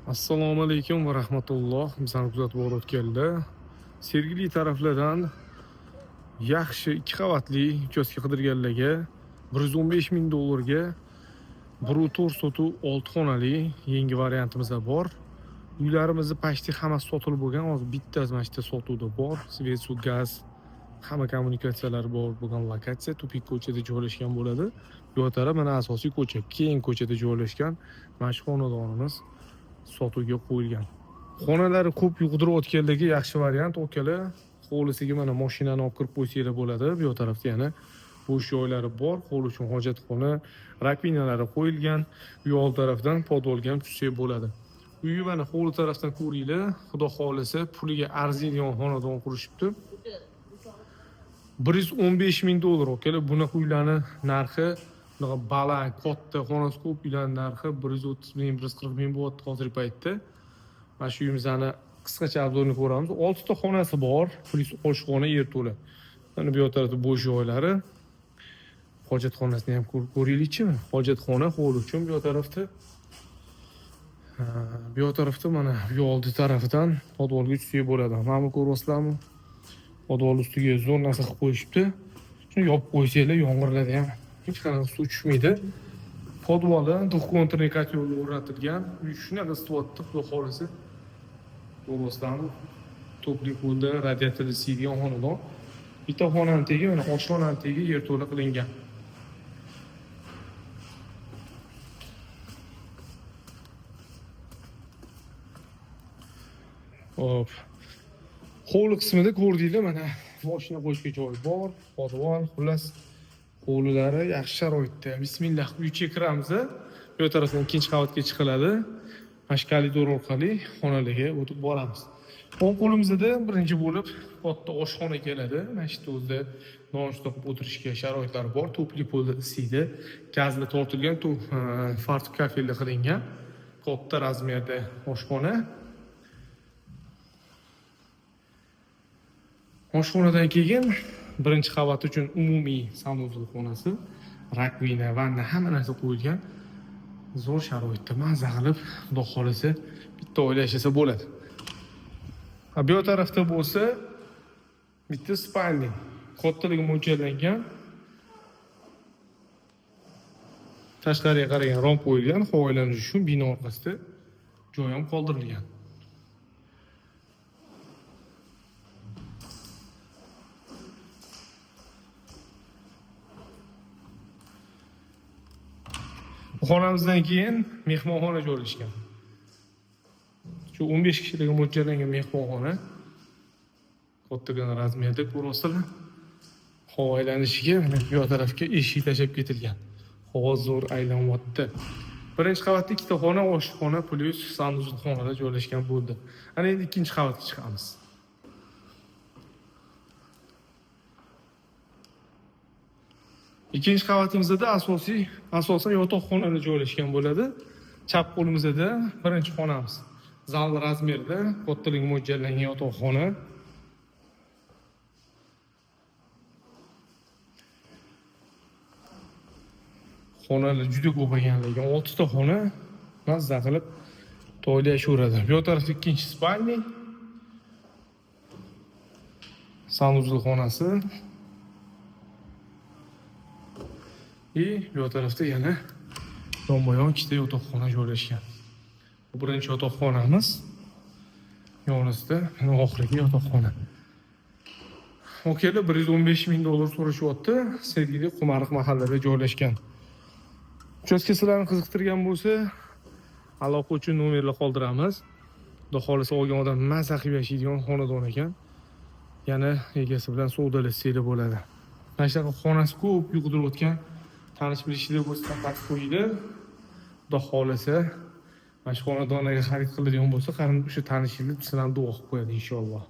Assalomu alaykum va rahmatulloh. Bizani kuzatib borayotganlar Sergeli taraflardan yaxshi 2 qavatli uchastka qidirganlarga 115 ming dollarga 1.4 sotuv 6 xonali yangi variantimiz bor. Uylarimizni почти hammasi sotilib bo'lgan. Hozir bittasi mana shu sotuvda bor. Svet, suv, gaz, hamma kommunikatsiyalar bor bo'lgan lokatsiya tupik ko'chada joylashgan bo'ladi. Bu taraf mana asosiy ko'cha, keng ko'chada joylashgan. Mana shu xonadonimiz sotuvga qo'yilgan. Xonalari ko'p yug'dirayotganligi yaxshi variant. O'kala hovlisiga mana mashinani olib kirib qo'ysanglar bo'ladi. Bu tarafda yana bo'sh joylari bor. Hovli uchun hojatxona, rakvinalari qo'yilgan. Bu old tarafdan podvolga ham tushsak bo'ladi. Uyni mana hovli tarafdan ko'ringlar. Xudo xolisa puliga arziydigan xonadon qurishibdi. 115 ming dollar o'kala. Bunaqa uylarni narxi baland, katta, xonasi ko'p uylarning narxi 130 ming, 140 ming bo'lyapti hozirgi paytda. Mana shu uyimizni qisqacha obzorini ko'ramiz. 6 ta xonasi bor, plus oshxona, yerto'la. Mana bu tarafda bo'sh joylari. Hojatxonasini ham ko'raylikchi. Hojatxona hovli uchun bu tarafda. Bu tarafda mana bu oldi tarafidan podvolga tushsak bo'ladi. Mana bu ko'ryapsizlarmi? Podvol ustiga zo'r narsa qilib qo'yishibdi. Shuni yopib qo'ysanglar, yomg'irlarda ham hech qanaqa suv tushmaydi. Podvolda двухконтурный котел o'rnatilgan. Shunaqa isyapti, xudo xolisa. Ko'ryapsizlarmi? Topli qo'lda radiatorli siydigan xonadon. Bitta xonani tegi, mana oshxonani tegi yerto'la qilingan. Hop. Hovli qismida ko'rdinglar, mana mashina qo'yishga joy bor, podvol, xullas hovlilari yaxshi sharoitda. Bismillah, uyga kiramiz. Bu tarafdan ikkinchi qavatga chiqiladi. Mana shu koridor orqali xonalarga o'tib boramiz. O'ng qo'limizda birinchi bo'lib katta oshxona keladi. Mana shu o'zida nonushta qilib o'tirishga sharoitlari bor. Topli polda isiydi. Gazli tortilgan, fartuh kafelli qilingan. Katta razmerda oshxona. Oshxonadan keyin birinchi qavat uchun umumiy sanuzul xonasi, rakvina, vanna, hamma narsa qo'yilgan. Zo'r sharoitda maza qilib, xudo xolisa bitta oila yashasa bo'ladi. Bu tarafda bo'lsa bitta spalni, kattaligi mo'ljallangan. Tashqariga qaragan romp qo'yilgan, havoylanish uchun bino orqasida joy ham qoldirilgan. Xonamizdan keyin mehmonxona joylashgan. Shu 15 kishiga mo'ljallangan mehmonxona. Kattagina razmerda ko'ryapsizlar. Havo aylanishiga bu tarafga eshik tashab ketilgan. Havo zo'r aylanyapti. Birinchi qavatda ikkita xona, oshxona plus sanuzul xonada joylashgan bo'ldi. Ana endi ikkinchi qavatga chiqamiz. Ikkinchi qavatimizda asosan yotoqxonalar joylashgan bo'ladi. Chap qo'limizda birinchi xonamiz. Zal razmerda, kattaligi mo'ljallangan yotoqxona. Xonalar juda ko'p ekanligi, 6 ta xona mazza qilib to'ylashaveradi. Bu tarafda ikkinchi spalni, sanuzul xonasi. Bu tarafda yana yonma-yon ikkita yotoqxona joylashgan. Bu birinchi yotoqxonamiz. Yonimizda oxirgi yotoqxona. O'kala 115 ming dollar so'rashyapti. Sergeli Qumariq mahallada joylashgan. Uchastka sizlarni qiziqtirgan bo'lsa, aloqa uchun nomerlar qoldiramiz. Xudo xolisa olgan odam maza qilib yashaydigan xonadon ekan. Yana egasi bilan savdolashsanglar bo'ladi. Mana shunaqa xonasi ko'p yug'dirayotgan tanish bilishlar bo'lsa faqat qo'yinglar. Xudo xolisa mana shu xonadonlarga xarid qiladigan bo'lsa, qarindosh tanishinglar sizlarni duo qilib qo'yadi inshaalloh.